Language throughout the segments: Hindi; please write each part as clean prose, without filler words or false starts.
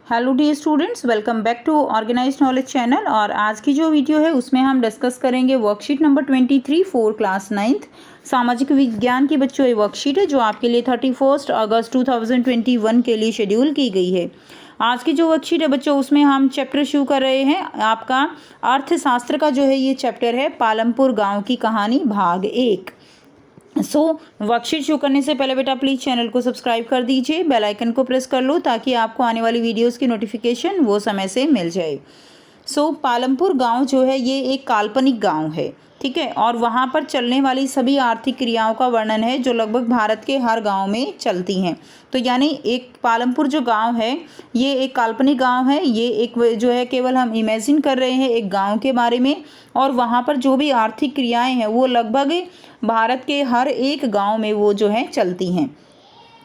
Hello dear students, welcome back to organised knowledge channel. और आज की जो वीडियो है उसमें हम डिस्कस करेंगे worksheet number 23 for class 9th सामाजिक विज्ञान की बच्चों ये वर्कशीट है जो आपके लिए 31 अगस्त 2021 के लिए शेड्यूल की गई है। आज की जो वर्कशीट है बच्चों उसमें हम चैप्टर शुरू कर रहे हैं। आपका अर्थशास्त्र का जो है ये चैप्टर है पालमपुर गाँव की कहानी भाग 1। वर्कशीट शुरू करने से पहले बेटा प्लीज़ चैनल को सब्सक्राइब कर दीजिए, बेल आइकन को प्रेस कर लो ताकि आपको आने वाली वीडियोस की नोटिफिकेशन वो समय से मिल जाए। पालमपुर गांव जो है ये एक काल्पनिक गांव है, ठीक है, और वहाँ पर चलने वाली सभी आर्थिक क्रियाओं का वर्णन है जो लगभग भारत के हर गांव में चलती हैं। तो यानी एक पालमपुर जो गांव है ये एक काल्पनिक गांव है, ये एक जो है केवल हम इमेजिन कर रहे हैं एक गांव के बारे में, और वहाँ पर जो भी आर्थिक क्रियाएं हैं वो लगभग भारत के हर एक गांव में वो जो है चलती हैं।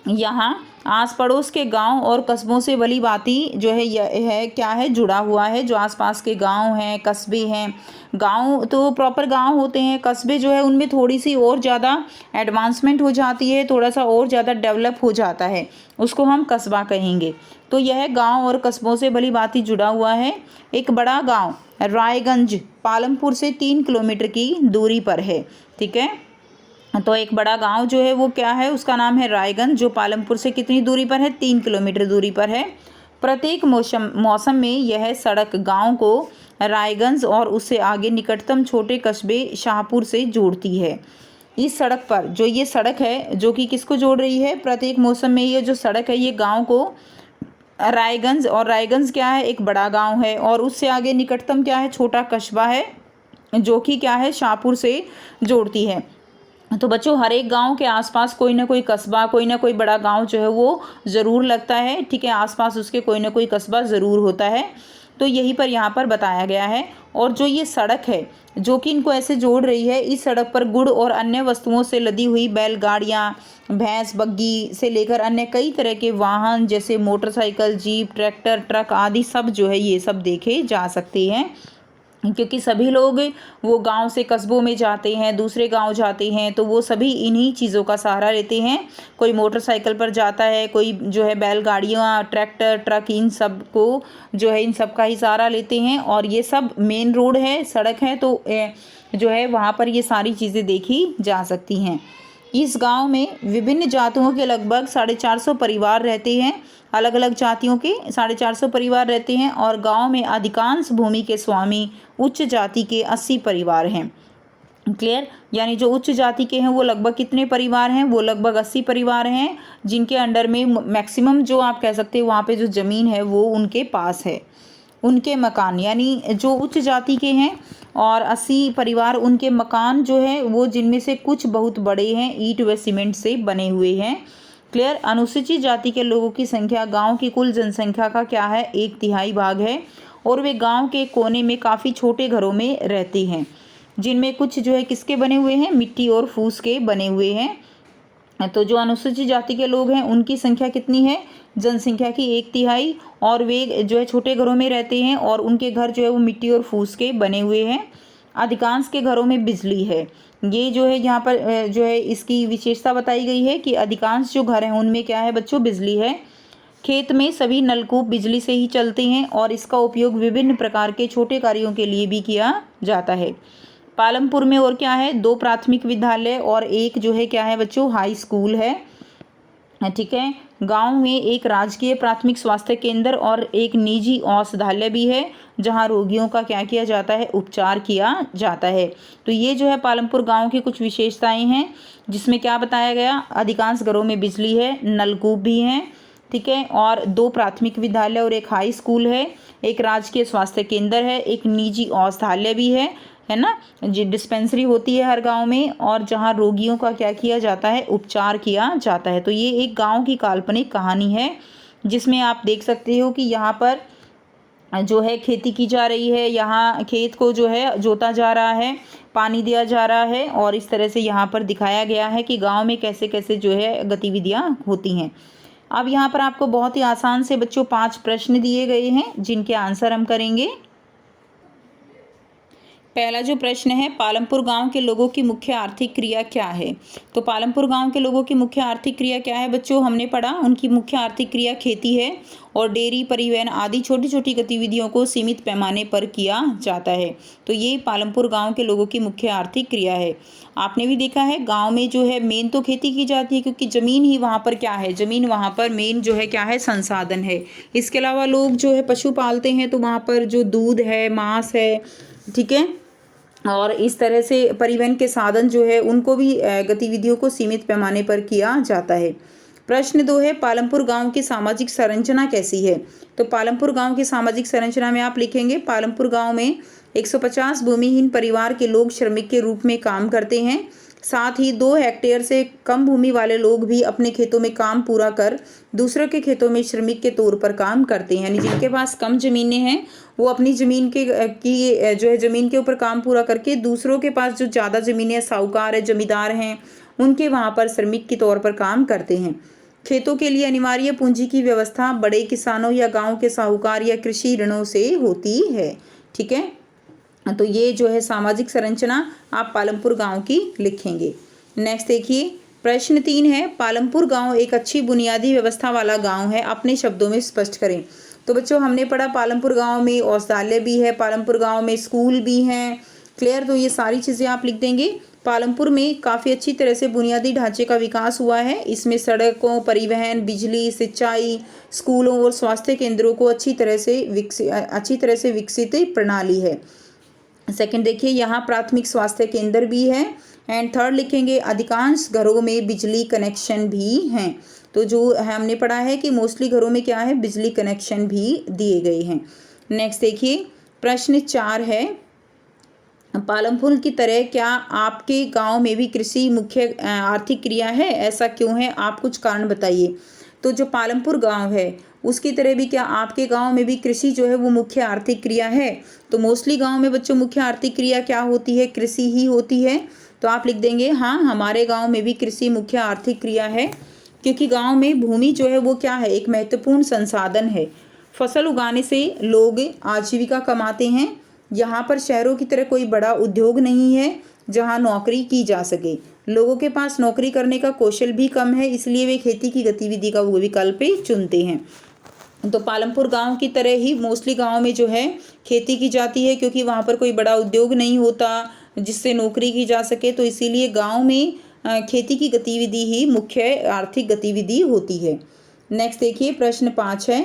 यहाँ आस पड़ोस के गांव और कस्बों से भली भांति जो है यह है क्या है जुड़ा हुआ है। जो आसपास के गांव हैं, कस्बे हैं, गांव तो प्रॉपर गांव होते हैं, कस्बे जो है उनमें थोड़ी सी और ज़्यादा एडवांसमेंट हो जाती है, थोड़ा सा और ज़्यादा डेवलप हो जाता है, उसको हम कस्बा कहेंगे। तो यह गांव और कस्बों से भली भांति जुड़ा हुआ है। एक बड़ा गाँव रायगंज पालमपुर से 3 किलोमीटर की दूरी पर है, ठीक है। तो एक बड़ा गांव जो है वो क्या है, उसका नाम है रायगंज, जो पालमपुर से कितनी दूरी पर है, 3 किलोमीटर दूरी पर है। प्रत्येक मौसम में यह सड़क गांव को रायगंज और उससे आगे निकटतम छोटे कस्बे शाहपुर से जोड़ती है। इस सड़क पर जो ये सड़क है जो कि किसको जोड़ रही है, प्रत्येक मौसम में ये जो सड़क है ये गाँव को रायगंज, और रायगंज क्या है एक बड़ा गाँव है, और उससे आगे निकटतम क्या है छोटा कस्बा है जो कि क्या है शाहपुर से जोड़ती है। तो बच्चों हर एक गांव के आसपास कोई ना कोई कस्बा, कोई ना कोई बड़ा गांव जो है वो ज़रूर लगता है, ठीक है, आसपास उसके कोई ना कोई कस्बा ज़रूर होता है। तो यही पर यहाँ पर बताया गया है। और जो ये सड़क है जो कि इनको ऐसे जोड़ रही है, इस सड़क पर गुड़ और अन्य वस्तुओं से लदी हुई बैलगाड़ियाँ, भैंस बग्गी से लेकर अन्य कई तरह के वाहन जैसे मोटरसाइकिल, जीप, ट्रैक्टर, ट्रक आदि सब जो है ये सब देखे जा सकते हैं, क्योंकि सभी लोग वो गांव से कस्बों में जाते हैं, दूसरे गांव जाते हैं, तो वो सभी इन्हीं चीज़ों का सहारा लेते हैं। कोई मोटरसाइकिल पर जाता है, कोई जो है बैलगाड़ियाँ, ट्रैक्टर, ट्रक, इन सब को जो है इन सब का ही सहारा लेते हैं। और ये सब मेन रोड है, सड़क है, तो जो है वहाँ पर ये सारी चीज़ें देखी जा सकती हैं। इस गांव में विभिन्न जातियों के लगभग 450 परिवार रहते हैं। अलग अलग जातियों के 450 परिवार रहते हैं, और गांव में अधिकांश भूमि के स्वामी उच्च जाति के 80 परिवार हैं। क्लियर, यानी जो उच्च जाति के हैं वो लगभग कितने परिवार हैं, वो लगभग 80 परिवार हैं, जिनके अंडर में मैक्सिमम जो आप कह सकते हैं वहाँ पे जो ज़मीन है वो उनके पास है, उनके मकान, यानी जो उच्च जाति के हैं और 80 परिवार, उनके मकान जो है वो जिनमें से कुछ बहुत बड़े हैं, ईंट व सीमेंट से बने हुए हैं। क्लियर, अनुसूचित जाति के लोगों की संख्या गांव की कुल जनसंख्या का क्या है 1/3 भाग है, और वे गांव के कोने में काफ़ी छोटे घरों में रहते हैं, जिनमें कुछ जो है किसके बने हुए हैं, मिट्टी और फूस के बने हुए हैं। तो जो अनुसूचित जाति के लोग हैं उनकी संख्या कितनी है, जनसंख्या की 1/3, और वे जो है छोटे घरों में रहते हैं, और उनके घर जो है वो मिट्टी और फूस के बने हुए हैं। अधिकांश के घरों में बिजली है। ये जो है यहाँ पर जो है इसकी विशेषता बताई गई है कि अधिकांश जो घर हैं उनमें क्या है बच्चों, बिजली है। खेत में सभी नलकूप बिजली से ही चलते हैं, और इसका उपयोग विभिन्न प्रकार के छोटे कार्यों के लिए भी किया जाता है। पालमपुर में और क्या है, 2 प्राथमिक विद्यालय और एक जो है क्या है बच्चों हाई स्कूल है, ठीक है। गांव में एक राजकीय प्राथमिक स्वास्थ्य केंद्र और एक निजी औषधालय भी है, जहां रोगियों का क्या किया जाता है, उपचार किया जाता है। तो ये जो है पालमपुर गांव की कुछ विशेषताएं हैं, जिसमें क्या बताया गया, अधिकांश घरों में बिजली है, नलकूप भी हैं, ठीक है, और 2 प्राथमिक विद्यालय और एक हाई स्कूल है, एक राजकीय स्वास्थ्य केंद्र है, एक निजी औषधालय भी है ना, जी डिस्पेंसरी होती है हर गांव में, और जहां रोगियों का क्या किया जाता है, उपचार किया जाता है। तो ये एक गांव की काल्पनिक कहानी है, जिसमें आप देख सकते हो कि यहाँ पर जो है खेती की जा रही है, यहाँ खेत को जो है जोता जा रहा है, पानी दिया जा रहा है, और इस तरह से यहाँ पर दिखाया गया है कि गाँव में कैसे कैसे जो है गतिविधियाँ होती हैं। अब यहाँ पर आपको बहुत ही आसान से बच्चों 5 प्रश्न दिए गए हैं, जिनके आंसर हम करेंगे। पहला जो प्रश्न है, पालमपुर गांव के लोगों की मुख्य आर्थिक क्रिया क्या है। तो पालमपुर गांव के लोगों की मुख्य आर्थिक क्रिया क्या है बच्चों, हमने पढ़ा उनकी मुख्य आर्थिक क्रिया खेती है और डेयरी, परिवहन आदि छोटी छोटी गतिविधियों को सीमित पैमाने पर किया जाता है। तो ये पालमपुर गांव के लोगों की मुख्य आर्थिक क्रिया है। आपने भी देखा है गांव में जो है मेन तो खेती की जाती है, क्योंकि ज़मीन ही वहाँ पर क्या है, ज़मीन वहाँ पर मेन जो है क्या है, संसाधन है। इसके अलावा लोग जो है पशु पालते हैं, तो वहाँ पर जो दूध है, मांस है, ठीक है, और इस तरह से परिवहन के साधन जो है उनको भी गतिविधियों को सीमित पैमाने पर किया जाता है। प्रश्न 2 है, पालमपुर गांव की सामाजिक संरचना कैसी है। तो पालमपुर गांव की सामाजिक संरचना में आप लिखेंगे, पालमपुर गांव में 150 भूमिहीन परिवार के लोग श्रमिक के रूप में काम करते हैं। साथ ही 2 हेक्टेयर से कम भूमि वाले लोग भी अपने खेतों में काम पूरा कर दूसरों के खेतों में श्रमिक के तौर पर काम करते हैं। यानी जिनके पास कम ज़मीनें हैं वो अपनी ज़मीन के जो है ज़मीन के ऊपर काम पूरा करके दूसरों के पास जो ज़्यादा ज़मीनें, साहूकार है, जमींदार हैं, उनके वहाँ पर श्रमिक के तौर पर काम करते हैं। खेतों के लिए अनिवार्य पूंजी की व्यवस्था बड़े किसानों या गाँव के साहूकार या कृषि ऋणों से होती है। ठीक है, तो ये जो है सामाजिक संरचना आप पालमपुर गांव की लिखेंगे। नेक्स्ट देखिए, प्रश्न 3 है, पालमपुर गांव एक अच्छी बुनियादी व्यवस्था वाला गांव है, अपने शब्दों में स्पष्ट करें। तो बच्चों हमने पढ़ा पालमपुर गांव में औषधालय भी है, पालमपुर गांव में स्कूल भी हैं, क्लियर। तो ये सारी चीज़ें आप लिख देंगे। पालमपुर में काफ़ी अच्छी तरह से बुनियादी ढांचे का विकास हुआ है। इसमें सड़कों, परिवहन, बिजली, सिंचाई, स्कूलों और स्वास्थ्य केंद्रों को अच्छी तरह से विकसित प्रणाली है। सेकंड देखिए, यहाँ प्राथमिक स्वास्थ्य केंद्र भी है। एंड थर्ड लिखेंगे, अधिकांश घरों में बिजली कनेक्शन भी हैं। तो जो हमने पढ़ा है कि मोस्टली घरों में क्या है, बिजली कनेक्शन भी दिए गए हैं। नेक्स्ट देखिए, प्रश्न 4 है, पालमपुर की तरह क्या आपके गांव में भी कृषि मुख्य आर्थिक क्रिया है, ऐसा क्यों है, आप कुछ कारण बताइए। तो जो पालमपुर गांव है उसकी तरह भी क्या आपके गांव में भी कृषि जो है वो मुख्य आर्थिक क्रिया है। तो मोस्टली गांव में बच्चों मुख्य आर्थिक क्रिया क्या होती है, कृषि ही होती है। तो आप लिख देंगे, हाँ हमारे गांव में भी कृषि मुख्य आर्थिक क्रिया है, क्योंकि गांव में भूमि जो है वो क्या है, एक महत्वपूर्ण संसाधन है। फसल उगाने से लोग आजीविका कमाते हैं। यहाँ पर शहरों की तरह कोई बड़ा उद्योग नहीं है जहाँ नौकरी की जा सके। लोगों के पास नौकरी करने का कौशल भी कम है, इसलिए वे खेती की गतिविधि का वो विकल्प चुनते हैं। तो पालमपुर गांव की तरह ही मोस्टली गांव में जो है खेती की जाती है, क्योंकि वहाँ पर कोई बड़ा उद्योग नहीं होता जिससे नौकरी की जा सके। तो इसीलिए गांव में खेती की गतिविधि ही मुख्य आर्थिक गतिविधि होती है। नेक्स्ट देखिए, प्रश्न 5 है,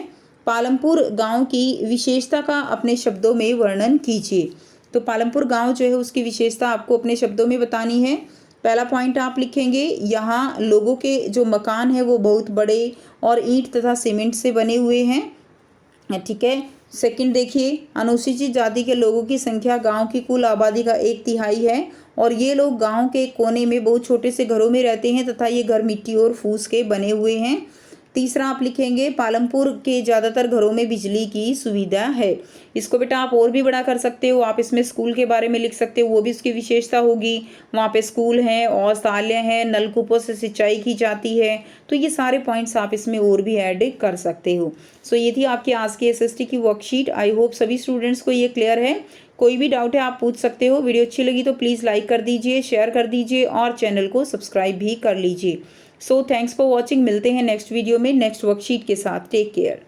पालमपुर गांव की विशेषता का अपने शब्दों में वर्णन कीजिए। तो पालमपुर गांव जो है उसकी विशेषता आपको अपने शब्दों में बतानी है। पहला पॉइंट आप लिखेंगे, यहाँ लोगों के जो मकान है वो बहुत बड़े और ईंट तथा सीमेंट से बने हुए हैं। ठीक है। सेकंड देखिए, अनुसूचित जाति के लोगों की संख्या गांव की कुल आबादी का 1/3 है और ये लोग गांव के कोने में बहुत छोटे से घरों में रहते हैं तथा ये घर मिट्टी और फूस के बने हुए हैं। तीसरा आप लिखेंगे, पालमपुर के ज़्यादातर घरों में बिजली की सुविधा है। इसको बेटा आप और भी बड़ा कर सकते हो, आप इसमें स्कूल के बारे में लिख सकते हो, वो भी उसकी विशेषता होगी। वहाँ पे स्कूल हैं, औषधालय हैं, नलकूपों से सिंचाई की जाती है। तो ये सारे पॉइंट्स आप इसमें और भी ऐड कर सकते हो। सो ये थी आपकी आज की एसएसटी की वर्कशीट। आई होप सभी स्टूडेंट्स को ये क्लियर है। कोई भी डाउट है आप पूछ सकते हो। वीडियो अच्छी लगी तो प्लीज़ लाइक कर दीजिए, शेयर कर दीजिए और चैनल को सब्सक्राइब भी कर लीजिए। So thanks for watching. मिलते हैं नेक्स्ट वीडियो में नेक्स्ट वर्कशीट के साथ। Take care.